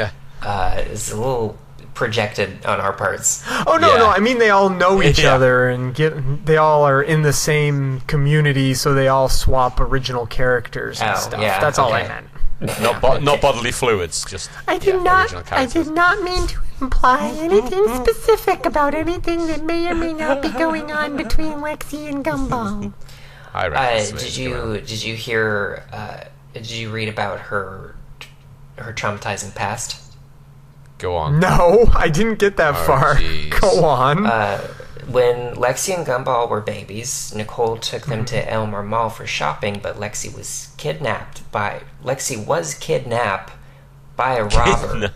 is a little projected on our parts. Oh no, I mean they all know each other and they all are in the same community, so they all swap original characters and stuff. That's all I meant. Not bodily fluids, just I did not mean to imply anything specific about anything that may or may not be going on between Lexi and Gumball. Did you hear? Did you read about her traumatizing past? Go on. No, I didn't get that far. Geez. Go on. When Lexi and Gumball were babies, Nicole took them to Elmer Mall for shopping, but Lexi was kidnapped by a robber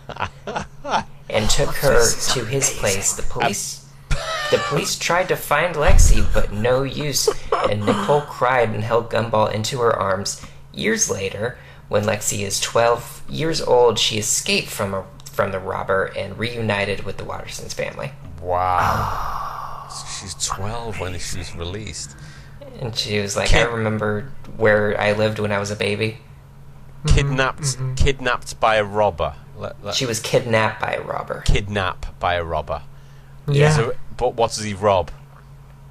and took her to his place. The police tried to find Lexi, but no use, and Nicole cried and held Gumball into her arms. Years later, when Lexi is 12 years old, she escaped from the robber and reunited with the Wattersons family. Wow. She's 12 when she was released. And she was like, I remember where I lived when I was a baby. Kidnapped by a robber. She was kidnapped by a robber. Kidnap by a robber. Yeah. So, but what does he rob?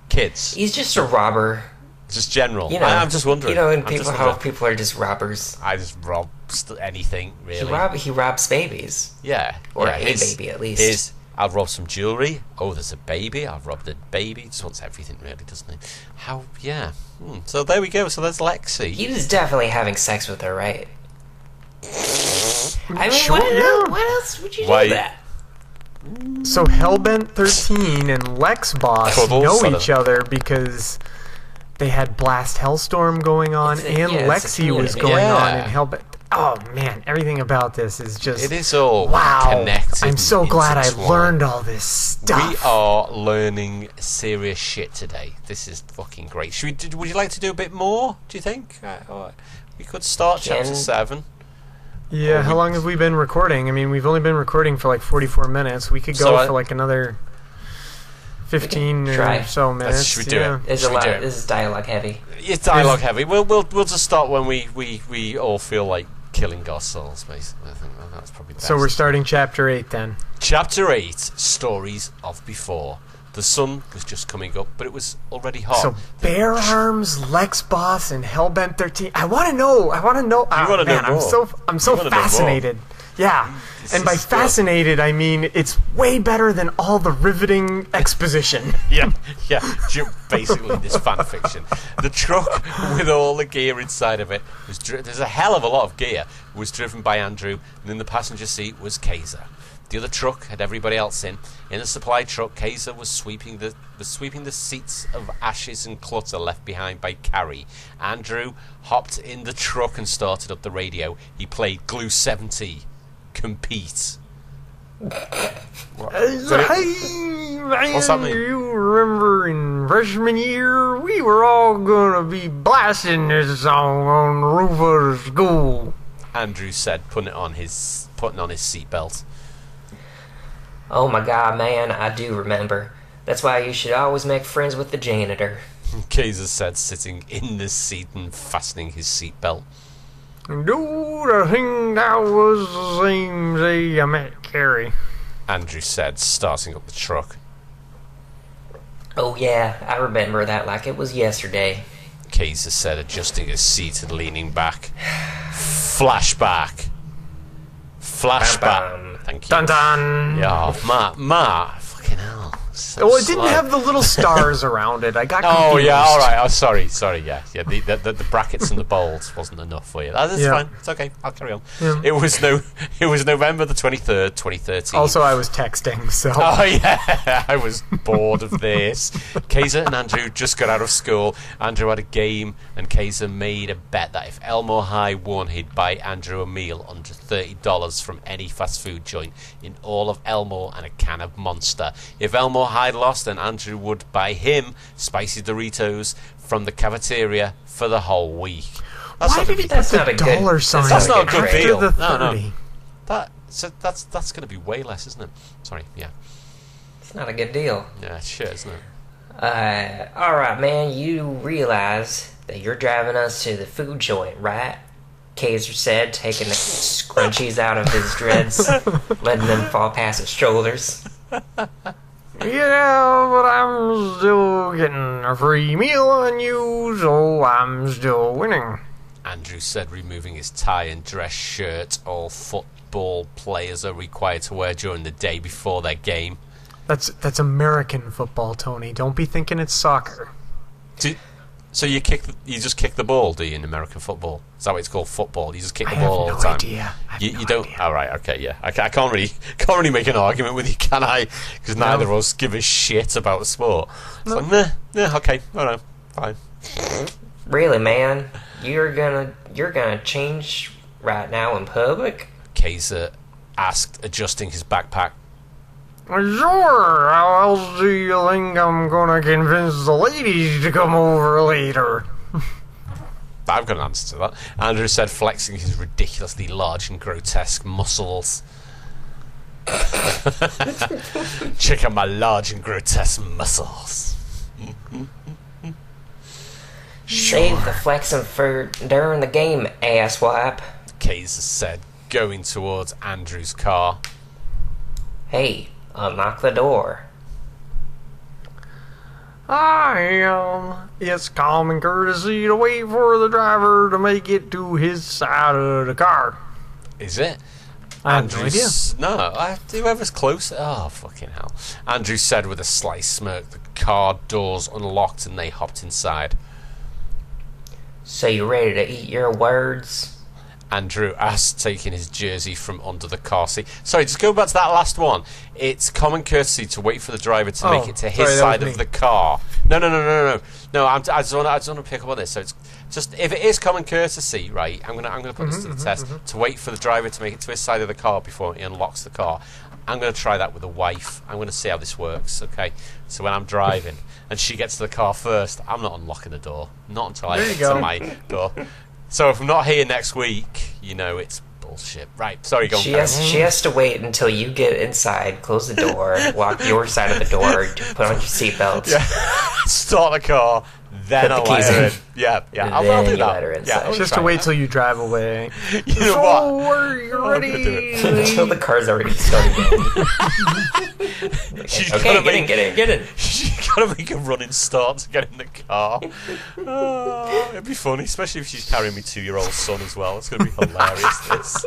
Kids. He's just a robber. Just general. You know, I'm just wondering. You know, how people are just robbers. I just rob anything, really. He robs babies. Yeah. Or a baby, at least. I'll rob some jewellery. Oh, there's a baby. I'll rob the baby. Just wants everything, really, doesn't he? So there we go. So there's Lexi. He was definitely having sex with her, right? I mean, Sure, what else would you do that? So Hellbent 13 and Lexboss know each other because they had Blast Hellstorm going on, and Lexi was going on in Hellbent. Oh man, everything about this is just... It is all connected. I'm so glad I learned all this stuff. We are learning serious shit today. This is fucking great. Would you like to do a bit more, do you think? We could start chapter 7. Yeah, how long have we been recording? I mean, we've only been recording for like 44 minutes. We could go for like another 15 or so minutes. Should we do it? This is dialogue heavy. It's dialogue heavy. We'll just start when we all feel like killing ourselves, basically. I think that's probably best. So we're starting chapter 8 then. Chapter 8, Stories of Before. The sun was just coming up, but it was already hot. So Bear Arms, Lex Boss, and Hellbent 13. I want to know. You want to know more. I'm so fascinated. Yeah. And by fascinated, I mean it's way better than all the riveting exposition. yeah, basically this fan fiction. The truck with all the gear inside of it there's a hell of a lot of gear. Was driven by Andrew, and in the passenger seat was Kaiser. The other truck had everybody else in. In the supply truck, Kaiser was sweeping the seats of ashes and clutter left behind by Carrie. Andrew hopped in the truck and started up the radio. He played Glue 70. Compete. What's happening? You remember in freshman year, we were all gonna be blasting this song on the roof of the school. Andrew said, putting on his seatbelt. Oh my god, man, I do remember. That's why you should always make friends with the janitor. Kaiser said, sitting in the seat and fastening his seatbelt. Dude, I think that was the same day I met Carrie. Andrew said, starting up the truck. Oh yeah, I remember that like it was yesterday. Kaiser said, adjusting his seat and leaning back. Flashback. Thank you. Dun dun. Yeah, Ma, fucking hell. So well, it didn't have the little stars around it. I got confused. Oh yeah, all right. Oh, sorry. Yeah. The brackets and the bold wasn't enough for you. That's fine. It's okay. I'll carry on. Yeah. It was November the 23rd, 2013. Also, I was texting, so. Oh yeah, I was bored of this. Kaiser and Andrew just got out of school. Andrew had a game, and Kaiser made a bet that if Elmore High won, he'd buy Andrew a meal under $30 from any fast food joint in all of Elmore and a can of Monster. If Elmore High lost, then Andrew would buy him spicy Doritos from the cafeteria for the whole week. Why did he put the dollar sign? That's not a good deal. The 30. No. That's going to be way less, isn't it? Sorry, yeah. It's not a good deal. Yeah, shit, isn't it? Alright, man, you realize that you're driving us to the food joint, right? Kaiser said, taking the scrunchies out of his dreads, letting them fall past his shoulders. Yeah, but I'm still getting a free meal on you, so I'm still winning. Andrew said, removing his tie and dress shirt all football players are required to wear during the day before their game. That's American football, Tony. Don't be thinking it's soccer. So you just kick the ball, do you, in American football? Is that what it's called, football? You just kick the ball all the time. I have no idea. You don't. All right, okay, yeah. I can't really make an argument with you, can I? Because neither of us give a shit about the sport. It's like, okay, all right, fine. Really, man? You're gonna change right now in public? Kaiser asked, adjusting his backpack. Sure, how else do you think I'm gonna convince the ladies to come over later? I've got an answer to that. Andrew said, flexing his ridiculously large and grotesque muscles. Check out my large and grotesque muscles. Save the flexing for during the game, asswipe. Kaiser said, going towards Andrew's car. Hey, unlock the door. It's common courtesy to wait for the driver to make it to his side of the car. Is it? I have no idea. No, whoever's close. Oh, fucking hell. Andrew said with a slight smirk. The car doors unlocked and they hopped inside. So you ready to eat your words? Andrew asked, taking his jersey from under the car seat. Sorry, just go back to that last one. It's common courtesy to wait for the driver to make it to his side of the car. No. I just want to pick up on this. So it's just, if it is common courtesy, right? I'm gonna put this to the test. To wait for the driver to make it to his side of the car before he unlocks the car. I'm going to try that with a wife. I'm going to see how this works. Okay. So when I'm driving and she gets to the car first, I'm not unlocking the door. Not until I get to my door. So if I'm not here next week, it's bullshit. Right, sorry, go on. She has to wait until you get inside, close the door, walk your side of the door, put on your seatbelt. Yeah. Start the car, then I'll let her in. Yeah, I'll do let her that. inside. Yeah, Just to wait till you drive away. You know what? Are you ready? Until the car's already started. Get in. She's got to make a running start to get in the car. It'd be funny, especially if she's carrying my 2-year-old son as well. It's going to be hilarious, this.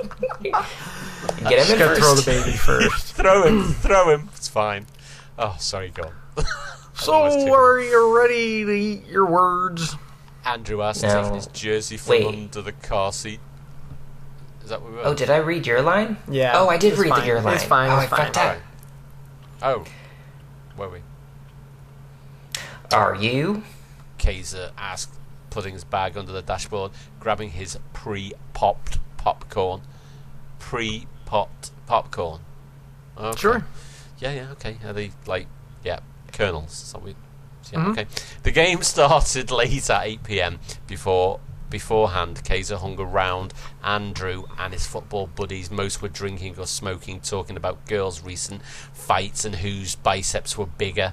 Get him in first. Throw the baby first. Throw him. It's fine. Oh, sorry, go on. So, are you ready to eat your words? Andrew asked, taking his jersey from under the car seat. Is that what we were? Oh, did I read your line? Yeah. Oh, I did read your line. It's fine. I fucked up. Oh, were we? Are you? Kaiser asked, putting his bag under the dashboard, grabbing his pre-popped popcorn. Pre-popped popcorn. Okay. Sure. Yeah, okay. Are they kernels? Something. Yeah, okay. The game started late at 8 p.m. Beforehand, Kaiser hung around Andrew and his football buddies. Most were drinking or smoking, talking about girls' recent fights and whose biceps were bigger.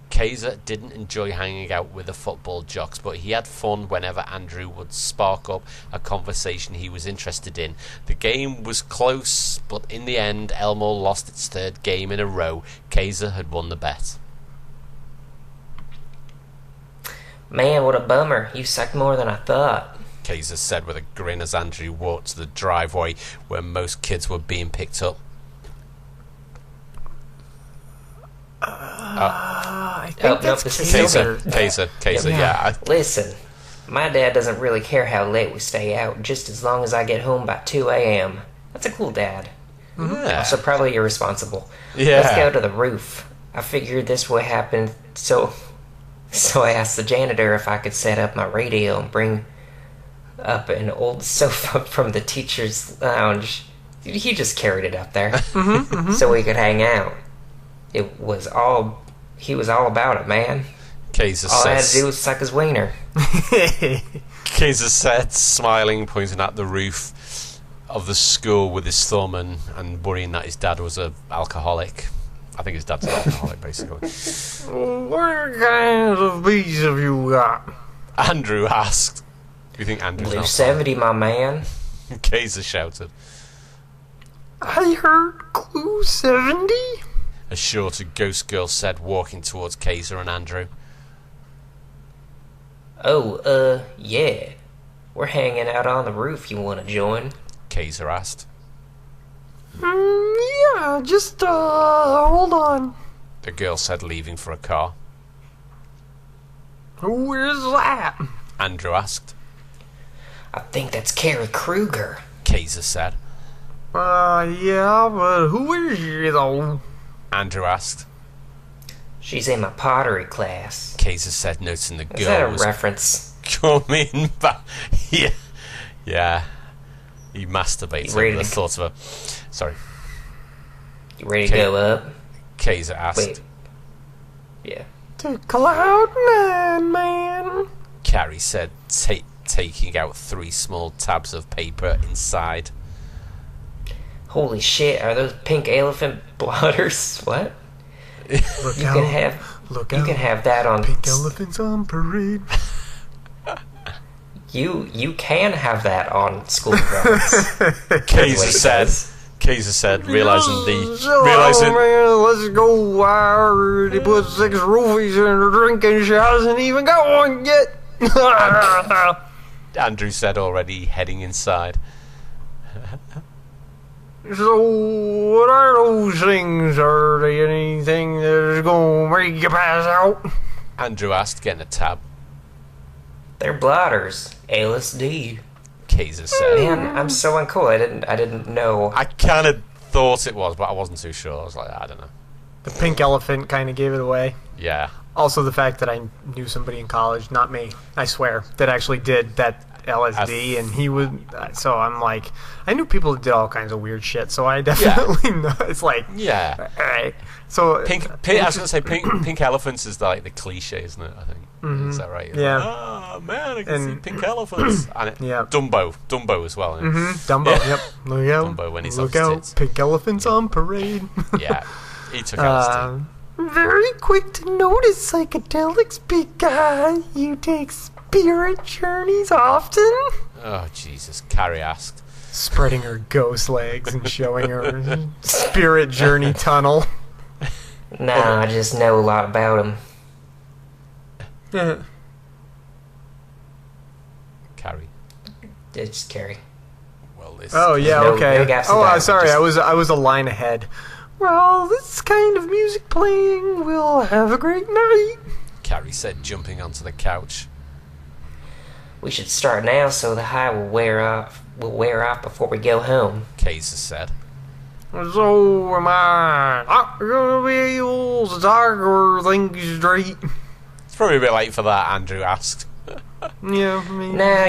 Kaiser didn't enjoy hanging out with the football jocks, but he had fun whenever Andrew would spark up a conversation he was interested in. The game was close, but in the end, Elmore lost its 3rd game in a row. Kaiser had won the bet. Man, what a bummer. You sucked more than I thought. Kaiser said with a grin as Andrew walked to the driveway where most kids were being picked up. I think that's this is Kaiser, yeah. Listen, my dad doesn't really care how late we stay out, just as long as I get home by 2 a.m. That's a cool dad. Yeah. Also probably irresponsible. Yeah. Let's go to the roof. I figured this would happen, so I asked the janitor if I could set up my radio and bring up an old sofa from the teacher's lounge. He just carried it up there so we could hang out. He was all about it, man. All I had to do was suck his wiener. Kaiser said, smiling, pointing at the roof of the school with his thumb and worrying that his dad was an alcoholic. I think his dad's an alcoholic, basically. What kinds of bees have you got? Andrew asked. Do you think Andrew's Blue 70, my man. Kaiser shouted. I heard Clue 70? A shorter ghost girl said, walking towards Kaiser and Andrew. Oh, yeah. We're hanging out on the roof. You want to join? Kaiser asked. Yeah, just, hold on. The girl said, leaving for a car. Where's that? Andrew asked. I think that's Carrie Kruger. Kaiser said. Yeah, but who is she, though? Andrew asked. She's in my pottery class. Kaiser said, noticing the girl Is that a was reference? coming back. Yeah. He masturbates over the thought of her. Sorry. You ready to go up? Kaiser asked. Wait. Yeah. To Cloud9, man. Carrie said, taking out 3 small tabs of paper inside. Holy shit, are those pink elephant blotters? What? You can have that on... Pink elephants on parade. You can have that on school grounds. Kaiser said, realizing man, let's go. I already put 6 roofies in the drinking shots and even got one yet. Andrew said, already heading inside. So, what are those things? Are they anything that's gonna make you pass out? Andrew asked, getting a tab. They're blotters. LSD. Kaiser said. Man, I'm so uncool. I didn't know. I kind of thought it was, but I wasn't too sure. I was like, I don't know. The pink elephant kind of gave it away. Yeah. Also, the fact that I knew somebody in college, not me, I swear, that actually did that LSD, and he would. So I'm like, I knew people that did all kinds of weird shit. So I definitely know. It's like, yeah. All right. So pink. I was gonna say pink elephants is like the cliche, isn't it? I think. Is that right? Yeah. Like, oh man, I can see pink elephants. And yeah. Dumbo as well. Dumbo. Yeah. Yep. Look out. Dumbo when he's Look off out. his tits. Pink elephants on parade. Yeah. He took LSD. Very quick to notice psychedelics, big guy. You take spirit journeys often? Oh, Jesus, Carrie asked. Spreading her ghost legs and showing her spirit journey tunnel. No, I just know a lot about him. Carrie. It's Carrie. Well, this. Oh yeah, No- okay. no gaps in Oh, that, sorry, just- I was a line ahead. Well, this kind of music playing, we'll have a great night. Carrie said, jumping onto the couch. We should start now so the high will wear off. Before we go home. Kaiser said. So am I not gonna be able to talk or think straight? It's probably a bit late for that, Andrew asked. Yeah, I mean... Now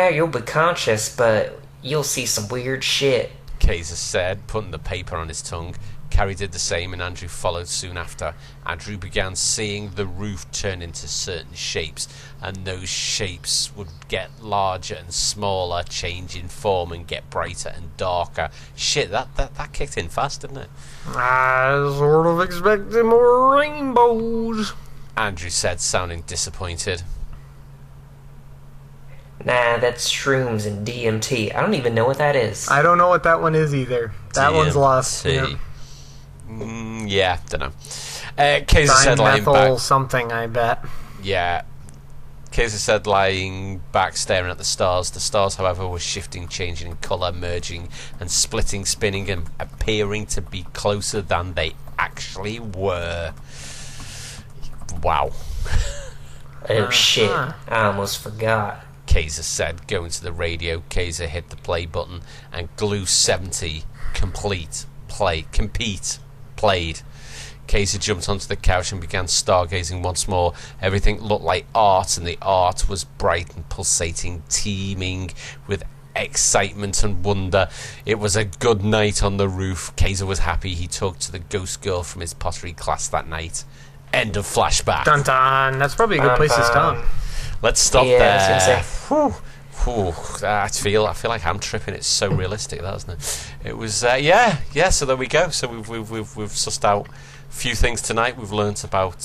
you'll be conscious, but you'll see some weird shit. Kaiser said, putting the paper on his tongue. Carrie did the same and Andrew followed soon after. Andrew began seeing the roof turn into certain shapes, and those shapes would get larger and smaller, change in form and get brighter and darker. Shit, that kicked in fast, didn't it? I sort of expected more rainbows. Andrew said, sounding disappointed. Nah, that's shrooms and DMT. I don't even know what that is. I don't know what that one is either. That one's lost. DMT. Yeah, don't know. Kaiser said, lying Dimethyl back. something, I bet. Yeah. Kaiser said, lying back, staring at the stars. The stars, however, were shifting, changing in colour, merging and splitting, spinning, and appearing to be closer than they actually were. Wow. Oh shit, I almost forgot. Kaiser said, going to the radio. Kaiser hit the play button and Glue 70 compete played. Kaiser jumped onto the couch and began stargazing once more. Everything looked like art, and the art was bright and pulsating, teeming with excitement and wonder. It was a good night on the roof. Kaiser was happy. He talked to the ghost girl from his pottery class that night. End of flashback. Dun dun. That's probably a good place to stop. Let's stop Yeah, there. I was gonna say. I feel like I'm tripping. It's so realistic, that isn't it? It was yeah. So there we go. So we've sussed out a few things tonight. We've learnt about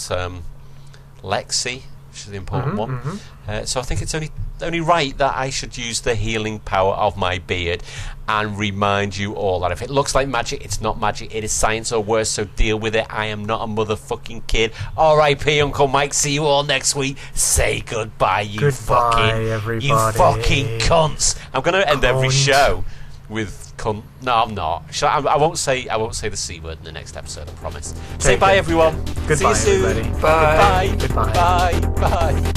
Lexi, which is the important one. So I think it's only right that I should use the healing power of my beard and remind you all that if it looks like magic, it's not magic. It is science or worse. So deal with it. I am not a motherfucking kid. R.I.P. Uncle Mike. See you all next week. Say goodbye, you everybody. you fucking cunts. I'm going to end every show with cunt. No, I'm not. I won't say the C word in the next episode. I promise. Say bye, everyone. Goodbye, See you soon. everybody. Bye. Goodbye. Bye. Bye.